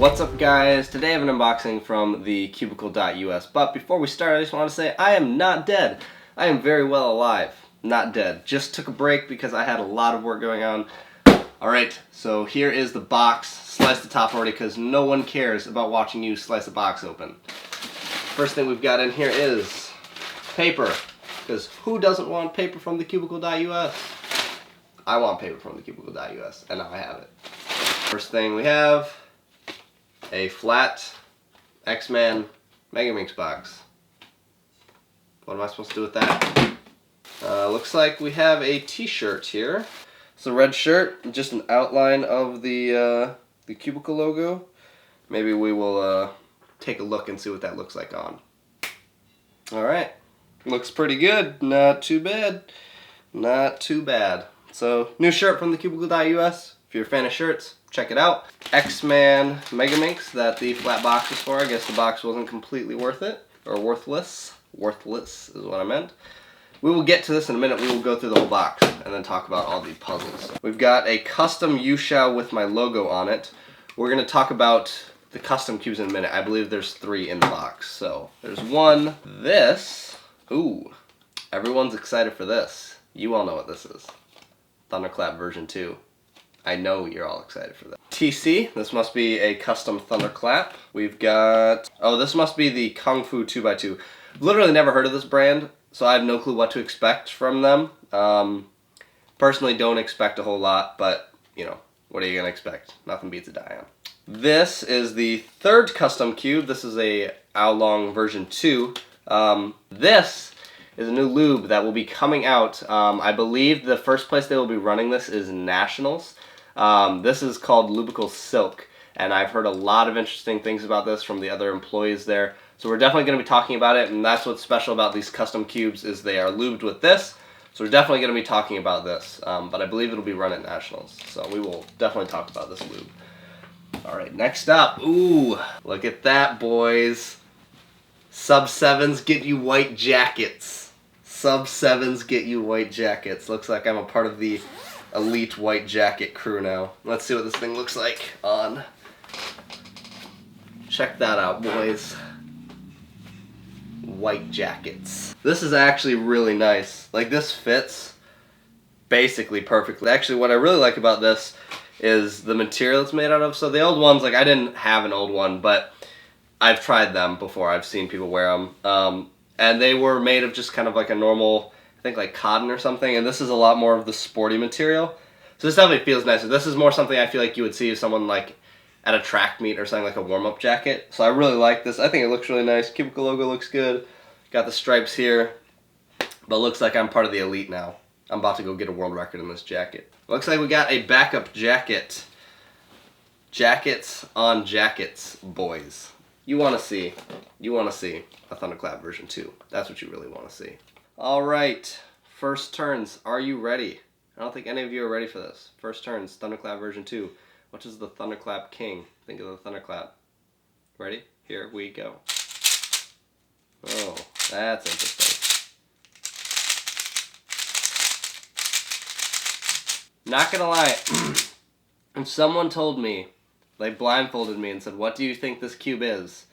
What's up guys? Today I have an unboxing from the Cubicle.us, but before we start I just want to say I am not dead. I am very well alive. Not dead. Just took a break because I had a lot of work going on. Alright, so here is the box. Slice the top already because no one cares about watching you slice a box open. First thing we've got in here is paper, because who doesn't want paper from the Cubicle.us? I want paper from the Cubicle.us, and now I have it. First thing we have a flat X-Man Megaminx box. What am I supposed to do with that? Looks like we have a t-shirt here. It's a red shirt, just an outline of the Cubicle logo. Maybe we will take a look and see what that looks like on. Alright, looks pretty good, not too bad. Not too bad. So, new shirt from the Cubicle.us. If you're a fan of shirts, check it out. X-Man Megaminx that the flat box was for. I guess the box wasn't completely worth it. Or worthless. Worthless is what I meant. We will get to this in a minute. We will go through the whole box and then talk about all the puzzles. We've got a custom U-shell with my logo on it. We're going to talk about the custom cubes in a minute. I believe there's 3 in the box. So, there's one. This. Ooh. Everyone's excited for this. You all know what this is. Thunderclap version 2. I know you're all excited for that. TC, this must be a custom Thunderclap. We've got, oh, this must be the KungFu 2x2. I've literally never heard of this brand, so I have no clue what to expect from them. Personally, don't expect a whole lot, but, you know, what are you going to expect? Nothing beats a Dion. This is the 3rd custom cube. This is a Oolong version 2. This is a new lube that will be coming out. I believe the first place they will be running this is Nationals. This is called Cubicle Silk, and I've heard a lot of interesting things about this from the other employees there. So we're definitely going to be talking about it, and that's what's special about these custom cubes is they are lubed with this. So we're definitely going to be talking about this, but I believe it'll be run at Nationals. So we will definitely talk about this lube. Alright, next up. Ooh, look at that, boys. Sub 7s get you white jackets. Sub 7s get you white jackets. Looks like I'm a part of the elite white jacket crew now. Let's see what this thing looks like on. Check that out, boys. White jackets. This is actually really nice. Like, this fits basically perfectly. Actually, what I really like about this is the material it's made out of. So the old ones, like, I didn't have an old one, but I've tried them before. I've seen people wear them. And they were made of just kind of like a normal, I think like cotton or something, and this is a lot more of the sporty material. So this definitely feels nicer. This is more something I feel like you would see if someone like at a track meet or something, like a warm-up jacket. So I really like this. I think it looks really nice. Cubicle logo looks good. Got the stripes here. But looks like I'm part of the elite now. I'm about to go get a world record in this jacket. Looks like we got a backup jacket. Jackets on jackets, boys. You want to see a Thunderclap version 2. That's what you really want to see. Alright, first turns. Are you ready? I don't think any of you are ready for this. First turns, Thunderclap version 2. What does the Thunderclap King think of the Thunderclap? Ready? Here we go. Oh, that's interesting. Not gonna lie, if someone told me, they blindfolded me and said, what do you think this cube is?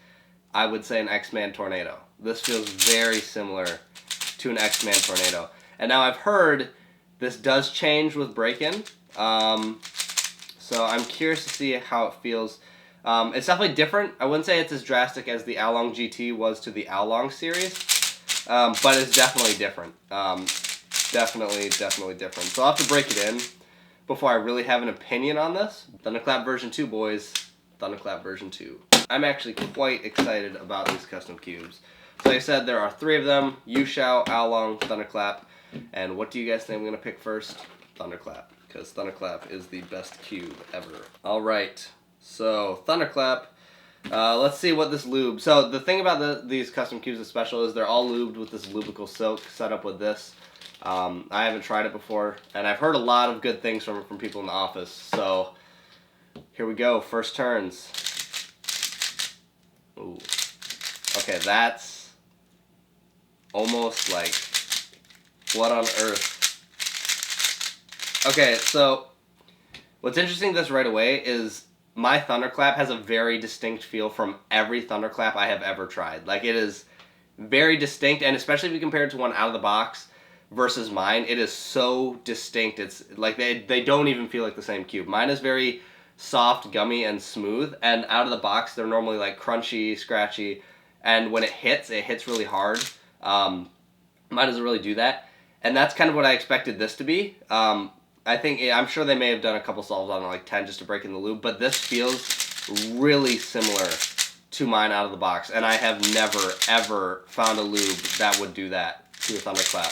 I would say an X-Man Tornado. This feels very similar to an X-Man Tornado. And now I've heard this does change with break-in. So I'm curious to see how it feels. It's definitely different. I wouldn't say it's as drastic as the Oolong GT was to the Oolong series. But it's definitely different. Definitely different. So I'll have to break it in before I really have an opinion on this. Thunderclap version 2, boys. Thunderclap version 2. I'm actually quite excited about these custom cubes. So like I said, there are 3 of them. U-shell, Oolong, Thunderclap. And what do you guys think I'm going to pick first? Thunderclap. Because Thunderclap is the best cube ever. Alright. So, Thunderclap. Let's see what this lube... So, the thing about these custom cubes that's special is they're all lubed with this Cubicle Silk set up with this. I haven't tried it before, and I've heard a lot of good things from people in the office. So, here we go. First turns. Ooh. Okay, that's almost like... What on earth? Okay, so what's interesting to this right away is my Thunderclap has a very distinct feel from every Thunderclap I have ever tried. Like, it is very distinct, and especially if you compare it to one out of the box versus mine, it is so distinct. It's like they don't even feel like the same cube. Mine is very soft, gummy, and smooth, and out of the box, they're normally like crunchy, scratchy, and when it hits really hard. Mine doesn't really do that, and that's kind of what I expected this to be. I'm sure they may have done a couple solves on like 10 just to break in the lube, but this feels really similar to mine out of the box, and I have never, ever found a lube that would do that to a Thunderclap.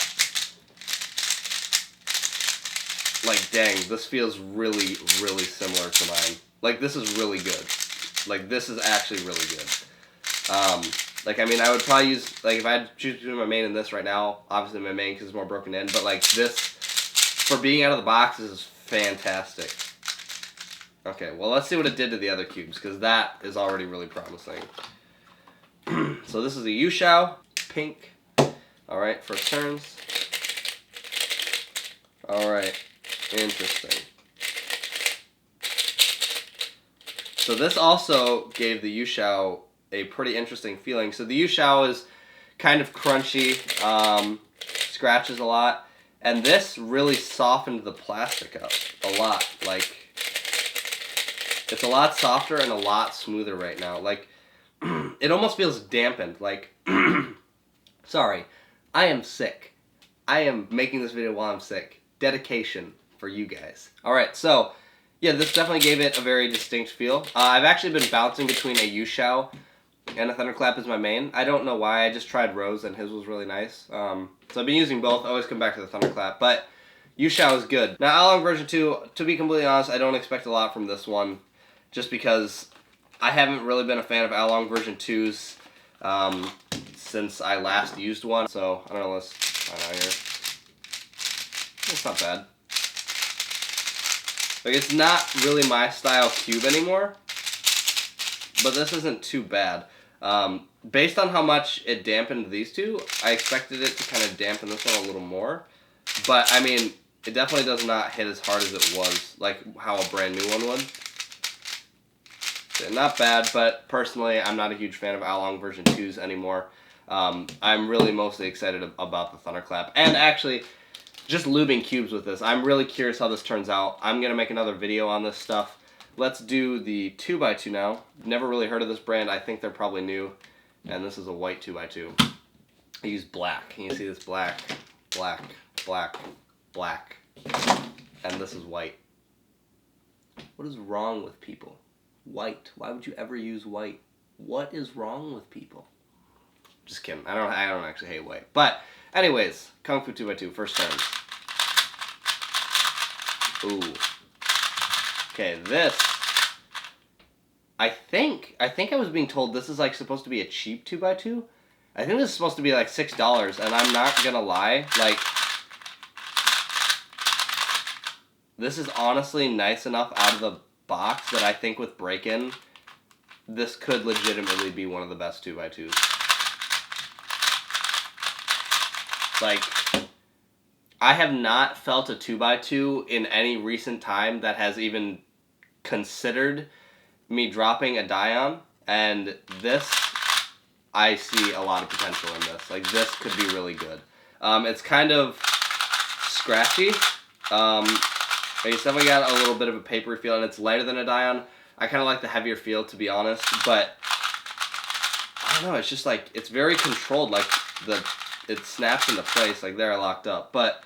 Like, dang, this feels really, really similar to mine. Like, this is really good. Like, this is actually really good. Like, I mean, I would probably use, like, if I had to choose between my main and this right now, obviously my main because it's more broken in, but, like, this, for being out of the box, this is fantastic. Okay, well, let's see what it did to the other cubes, because that is already really promising. So this is a Yushao, pink. Alright, first turns. Alright, interesting. So this also gave the Yushao a pretty interesting feeling. So the Yushao is kind of crunchy, scratches a lot, and this really softened the plastic up a lot. Like, it's a lot softer and a lot smoother right now. Like, it almost feels dampened. Like, sorry, I am sick. I am making this video while I'm sick. Dedication for you guys. Alright, so, yeah, this definitely gave it a very distinct feel. I've actually been bouncing between a Yushao and a Thunderclap as my main. I don't know why. I just tried Rose, and his was really nice. So I've been using both. I always come back to the Thunderclap, but Yushao is good. Now, Along version 2, to be completely honest, I don't expect a lot from this one, just because I haven't really been a fan of Along version 2s since I last used one. So, I don't know, let's find out here. It's not bad. Like, it's not really my style cube anymore, but this isn't too bad. Based on how much it dampened these two, I expected it to kind of dampen this one a little more. But, I mean, it definitely does not hit as hard as it was, like how a brand new one would. So, not bad, but personally, I'm not a huge fan of Along version 2s anymore. I'm really mostly excited about the Thunderclap. And actually, just lubing cubes with this. I'm really curious how this turns out. I'm going to make another video on this stuff. Let's do the 2x2 now. Never really heard of this brand. I think they're probably new. And this is a white 2x2. I use black. Can you see this? Black, black, black, black. And this is white. What is wrong with people? White. Why would you ever use white? What is wrong with people? Just kidding. I don't actually hate white. But anyways, KungFu 2x2, first turn. Ooh. Okay, this, I think I was being told this is like supposed to be a cheap 2x2. I think this is supposed to be like $6, and I'm not gonna lie, like, this is honestly nice enough out of the box that I think with break-in, this could legitimately be one of the best 2x2s. Like, I have not felt a 2x2 in any recent time that has even considered me dropping a die on, and this, I see a lot of potential in this. Like, this could be really good. It's kind of scratchy. It's definitely got a little bit of a papery feel, and it's lighter than a die on. I kind of like the heavier feel, to be honest, but I don't know, it's just like, it's very controlled, like, it snaps into place, like they're locked up, but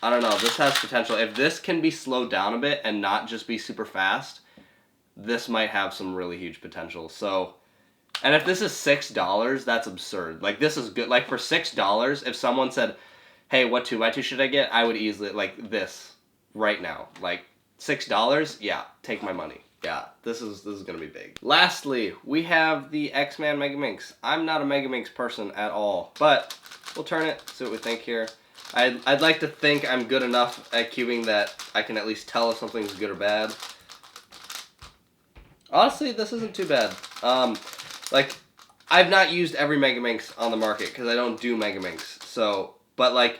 I don't know, this has potential. If this can be slowed down a bit and not just be super fast, this might have some really huge potential. So, and if this is $6, that's absurd. Like, this is good. Like, for $6, if someone said, hey, what 2x2 should I get? I would easily, like, this right now. Like, $6? Yeah, take my money. Yeah, this is gonna be big. Lastly, we have the X-Man Megaminx. I'm not a Megaminx person at all, but we'll turn it, see what we think here. I'd like to think I'm good enough at cubing that I can at least tell if something's good or bad. Honestly, this isn't too bad. Like, I've not used every Megaminx on the market because I don't do Megaminx. So, but like,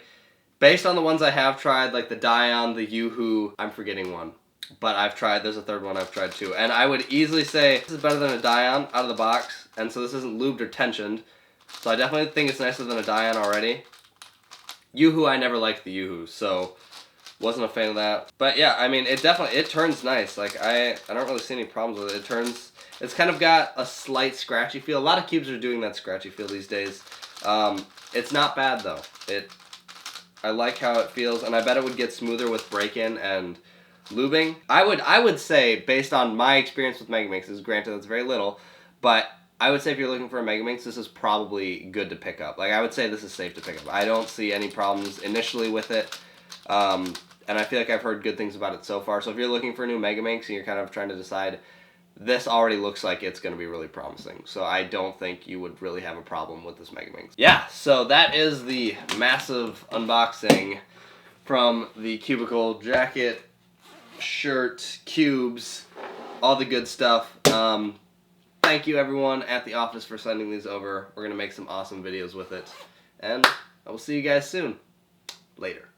based on the ones I have tried, like the Dion, the Yoo-Hoo, I'm forgetting one. But I've tried, there's a third one I've tried too. And I would easily say this is better than a Dion out of the box. And so this isn't lubed or tensioned. So I definitely think it's nicer than a Dion already. Yoo-hoo, I never liked the Yoo-hoo, so wasn't a fan of that. But yeah, I mean, it turns nice. Like, I don't really see any problems with it. It turns, it's kind of got a slight scratchy feel. A lot of cubes are doing that scratchy feel these days. It's not bad though. I like how it feels, and I bet it would get smoother with break-in and lubing. I would say, based on my experience with Megamixes, granted that's very little, but I would say if you're looking for a Megaminx, this is probably good to pick up. Like, I would say this is safe to pick up. I don't see any problems initially with it, and I feel like I've heard good things about it so far. So if you're looking for a new Megaminx and you're kind of trying to decide, this already looks like it's going to be really promising. So I don't think you would really have a problem with this Megaminx. Yeah, so that is the massive unboxing from the Cubicle jacket, shirt, cubes, all the good stuff. Thank you everyone at the office for sending these over. We're going to make some awesome videos with it. And I will see you guys soon. Later.